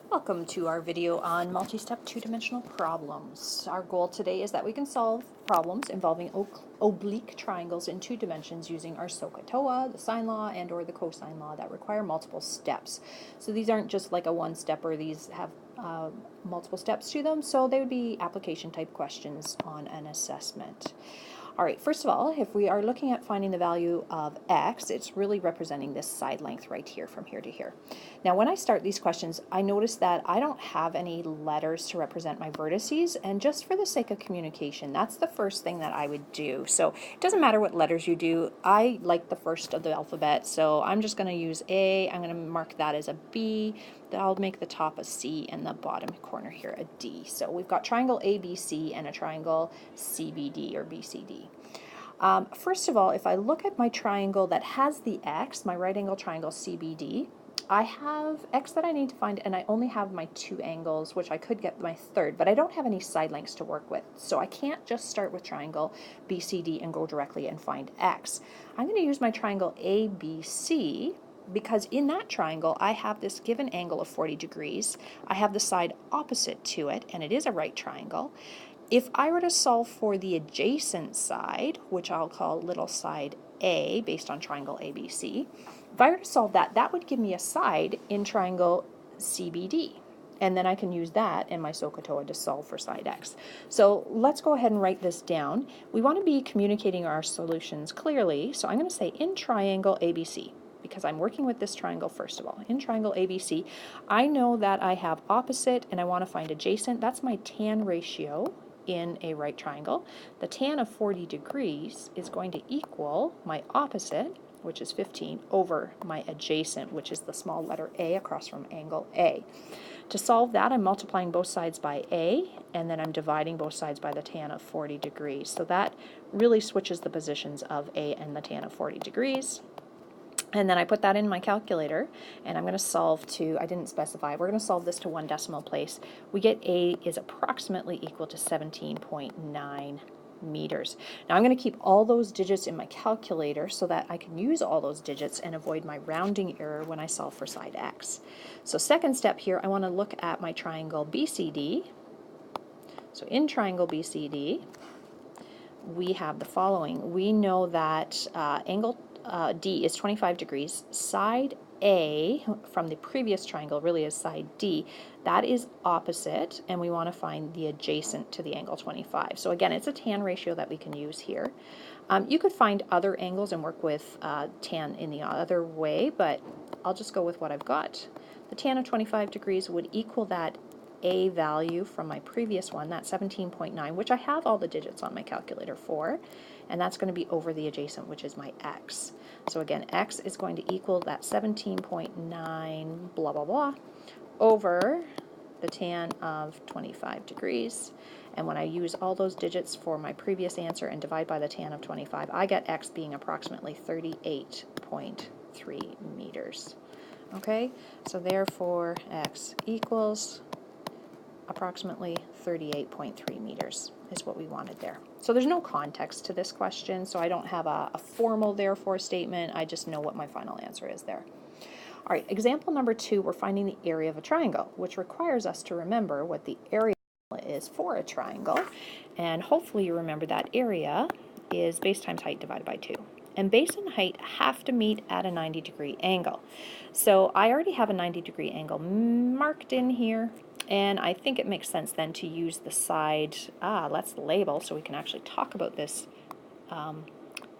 Welcome to our video on multi-step two-dimensional problems. Our goal today is that we can solve problems involving oblique triangles in 2 dimensions using our SOHCAHTOA, the sine law, and or the cosine law that require multiple steps. So these aren't just like a one-stepper, these have multiple steps to them, so they would be application type questions on an assessment. All right, first of all, if we are looking at finding the value of x, it's really representing this side length right here from here to here. Now, when I start these questions, I notice that I don't have any letters to represent my vertices, and just for the sake of communication, that's the first thing that I would do. So it doesn't matter what letters you do. I like the first of the alphabet, so I'm just going to use A. I'm going to mark that as a B. I'll make the top a C and the bottom corner here a D. So we've got triangle ABC and a triangle CBD or BCD. First of all, if I look at my triangle that has the X, my right angle triangle CBD, I have X that I need to find, and I only have my 2 angles, which I could get my third, but I don't have any side lengths to work with. So I can't just start with triangle BCD and go directly and find X. I'm going to use my triangle ABC, because in that triangle I have this given angle of 40 degrees. I have the side opposite to it, and it is a right triangle. If I were to solve for the adjacent side, which I'll call little side A based on triangle ABC, if I were to solve that, that would give me a side in triangle CBD. And then I can use that in my SOHCAHTOA to solve for side X. So let's go ahead and write this down. We want to be communicating our solutions clearly, so I'm going to say in triangle ABC, because I'm working with this triangle first of all. In triangle ABC, I know that I have opposite and I want to find adjacent. That's my tan ratio in a right triangle. The tan of 40 degrees is going to equal my opposite, which is 15, over my adjacent, which is the small letter A across from angle A. To solve that, I'm multiplying both sides by A, and then I'm dividing both sides by the tan of 40 degrees. So that really switches the positions of A and the tan of 40 degrees. And then I put that in my calculator, and I'm going to solve to, I didn't specify, we're going to solve this to 1 decimal place. We get A is approximately equal to 17.9 meters. Now I'm going to keep all those digits in my calculator so that I can use all those digits and avoid my rounding error when I solve for side X. So second step here, I want to look at my triangle BCD. So in triangle BCD, we have the following. We know that angle D is 25 degrees. Side A from the previous triangle really is side D. That is opposite, and we want to find the adjacent to the angle 25. So again, it's a tan ratio that we can use here. You could find other angles and work with tan in the other way, but I'll just go with what I've got. The tan of 25 degrees would equal that A value from my previous one, that 17.9, which I have all the digits on my calculator for, and that's going to be over the adjacent, which is my X. So again, X is going to equal that 17.9 blah blah blah over the tan of 25 degrees. And when I use all those digits for my previous answer and divide by the tan of 25, I get X being approximately 38.3 meters. Okay, so therefore X equals approximately 38.3 meters is what we wanted there. So there's no context to this question, so I don't have a formal therefore statement. I just know what my final answer is there. All right, example number 2, we're finding the area of a triangle, which requires us to remember what the area is for a triangle. And hopefully you remember that area is base times height divided by 2. And base and height have to meet at a 90-degree angle. So I already have a 90-degree angle marked in here, and I think it makes sense then to use the side, let's label so we can actually talk about this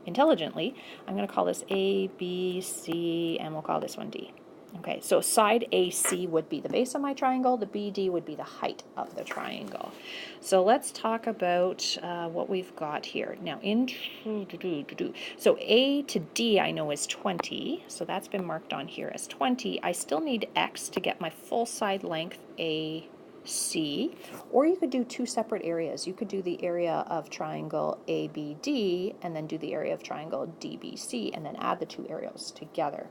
intelligently. I'm going to call this A, B, C, and we'll call this one D. Okay, so side AC would be the base of my triangle, the BD would be the height of the triangle. So let's talk about what we've got here. Now, so A to D I know is 20, so that's been marked on here as 20. I still need X to get my full side length AC, or you could do 2 separate areas. You could do the area of triangle ABD and then do the area of triangle DBC and then add the 2 areas together.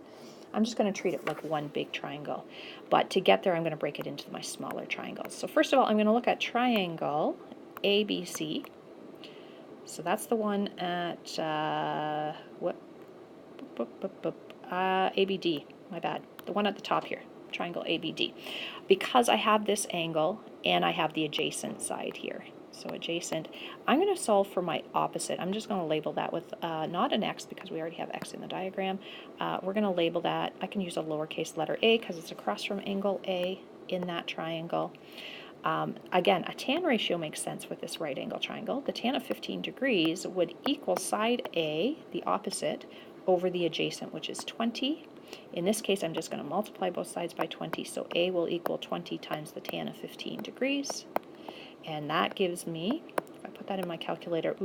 I'm just going to treat it like one big triangle, but to get there I'm going to break it into my smaller triangles. So first of all, I'm going to look at triangle ABC. So that's the one at ABD, my bad, the one at the top here. triangle ABD, because I have this angle and I have the adjacent side here. So adjacent, I'm going to solve for my opposite. I'm just going to label that with not an X because we already have X in the diagram. We're going to label that, I can use a lowercase letter a because it's across from angle A in that triangle. Again, a tan ratio makes sense with this right angle triangle. The tan of 15 degrees would equal side A, the opposite, over the adjacent, which is 20. In this case, I'm just going to multiply both sides by 20, so A will equal 20 times the tan of 15 degrees. And that gives me, if I put that in my calculator,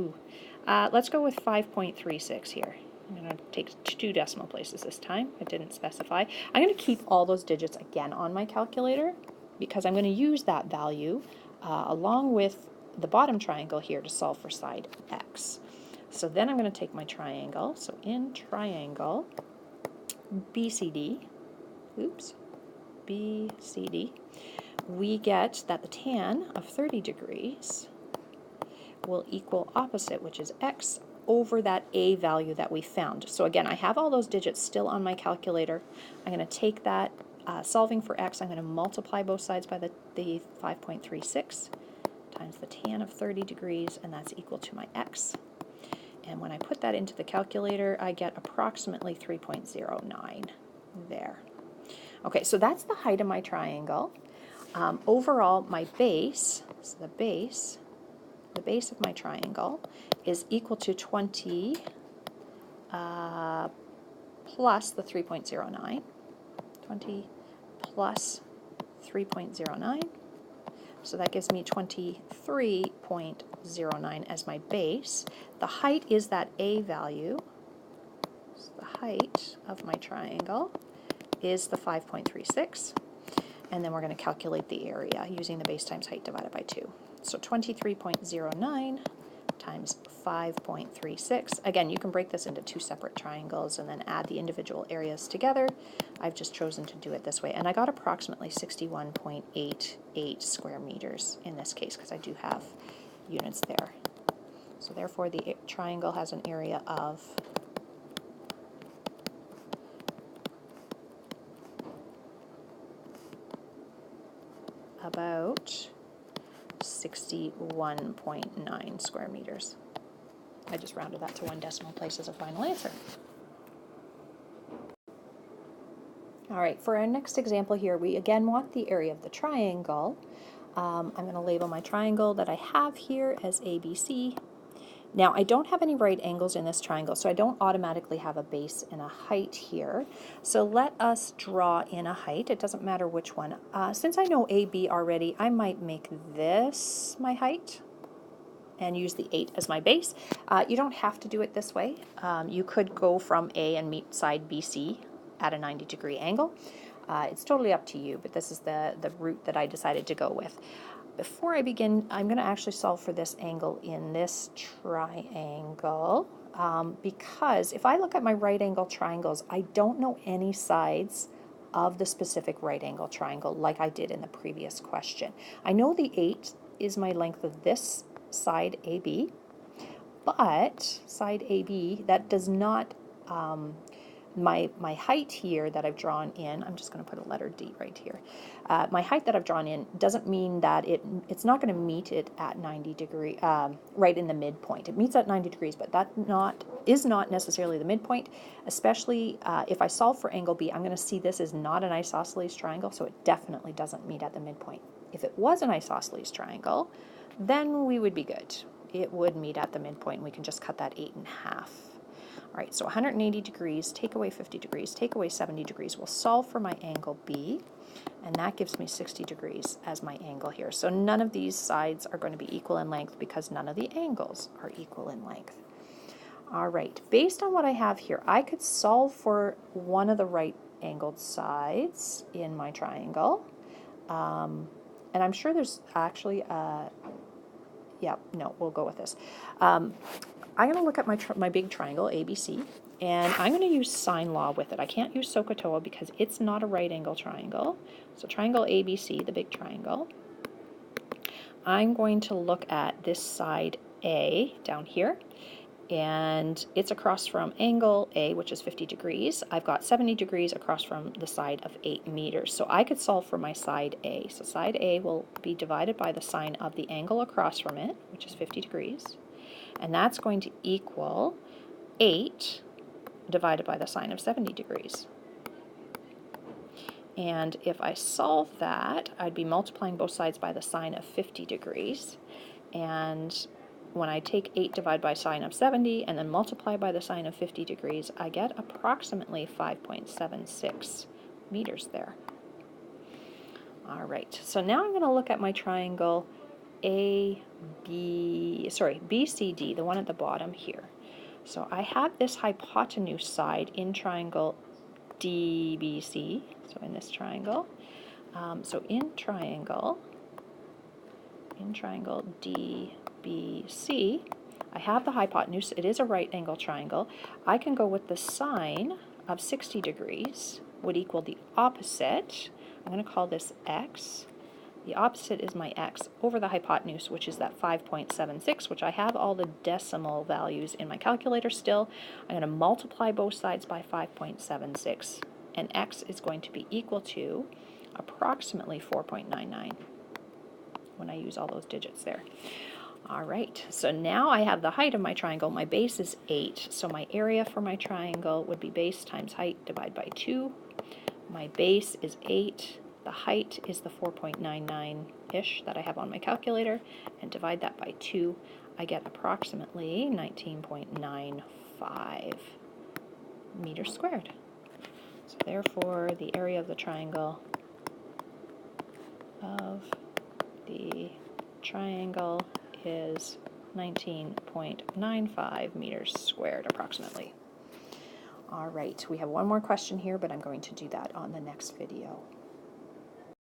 let's go with 5.36 here. I'm going to take 2 decimal places this time. I didn't specify. I'm going to keep all those digits again on my calculator because I'm going to use that value along with the bottom triangle here to solve for side X. So then I'm going to take my triangle. So in triangle BCD, BCD, we get that the tan of 30 degrees will equal opposite, which is X, over that A value that we found. So again, I have all those digits still on my calculator. I'm going to take that, solving for X, I'm going to multiply both sides by the 5.36 times the tan of 30 degrees, and that's equal to my X. And when I put that into the calculator, I get approximately 3.09 there. Okay, so that's the height of my triangle. Overall, my base, so the base of my triangle is equal to 20 plus the 3.09. 20 plus 3.09. So that gives me 23.09 as my base. The height is that A value. So the height of my triangle is the 5.36. And then we're going to calculate the area using the base times height divided by 2. So 23.09 times 5.36. Again, you can break this into 2 separate triangles and then add the individual areas together. I've just chosen to do it this way. And I got approximately 61.88 square meters in this case because I do have units there. So therefore the triangle has an area of about 61.9 square meters. I just rounded that to 1 decimal place as a final answer. All right, for our next example here, we again want the area of the triangle. I'm going to label my triangle that I have here as ABC. Now, I don't have any right angles in this triangle, so I don't automatically have a base and a height here. So let us draw in a height. It doesn't matter which one. Since I know AB already, I might make this my height and use the 8 as my base. You don't have to do it this way. You could go from A and meet side BC at a 90-degree angle. It's totally up to you, but this is the route that I decided to go with. Before I begin, I'm going to actually solve for this angle in this triangle because if I look at my right angle triangles, I don't know any sides of the specific right angle triangle like I did in the previous question. I know the 8 is my length of this side AB, but side AB, that does not, my height here that I've drawn in, I'm just going to put a letter D right here. My height that I've drawn in doesn't mean that it's not going to meet it at 90 degree, right in the midpoint. It meets at 90 degrees, but that is not necessarily the midpoint, especially if I solve for angle B, I'm going to see this is not an isosceles triangle, so it definitely doesn't meet at the midpoint. If it was an isosceles triangle, then we would be good. It would meet at the midpoint, and we can just cut that 8 in half. All right, so 180 degrees, take away 50 degrees, take away 70 degrees. We'll solve for my angle B, and that gives me 60 degrees as my angle here. So none of these sides are going to be equal in length because none of the angles are equal in length. All right, based on what I have here, I could solve for one of the right angled sides in my triangle. And I'm sure there's actually, yeah, no, we'll go with this. I'm going to look at my big triangle, ABC, and I'm going to use sine law with it. I can't use SOHCAHTOA because it's not a right angle triangle. So triangle ABC, the big triangle, I'm going to look at this side A down here, and it's across from angle A, which is 50 degrees. I've got 70 degrees across from the side of 8 meters. So I could solve for my side A. So side A will be divided by the sine of the angle across from it, which is 50 degrees. And that's going to equal 8 divided by the sine of 70 degrees. And if I solve that, I'd be multiplying both sides by the sine of 50 degrees. And when I take 8 divided by sine of 70 and then multiply by the sine of 50 degrees, I get approximately 5.76 meters there. All right, so now I'm going to look at my triangle BCD, the one at the bottom here. So I have this hypotenuse side in triangle DBC, so in this triangle. So in triangle DBC, I have the hypotenuse. It is a right angle triangle. I can go with the sine of 60 degrees would equal the opposite. I'm going to call this x. The opposite is my x over the hypotenuse, which is that 5.76, which I have all the decimal values in my calculator still. I'm going to multiply both sides by 5.76, and x is going to be equal to approximately 4.99 when I use all those digits there. All right, so now I have the height of my triangle. My base is 8, so my area for my triangle would be base times height divided by 2. My base is 8. The height is the 4.99-ish that I have on my calculator, and divide that by 2. I get approximately 19.95 meters squared. So therefore, the area of the triangle is 19.95 meters squared approximately. All right, we have one more question here, but I'm going to do that on the next video.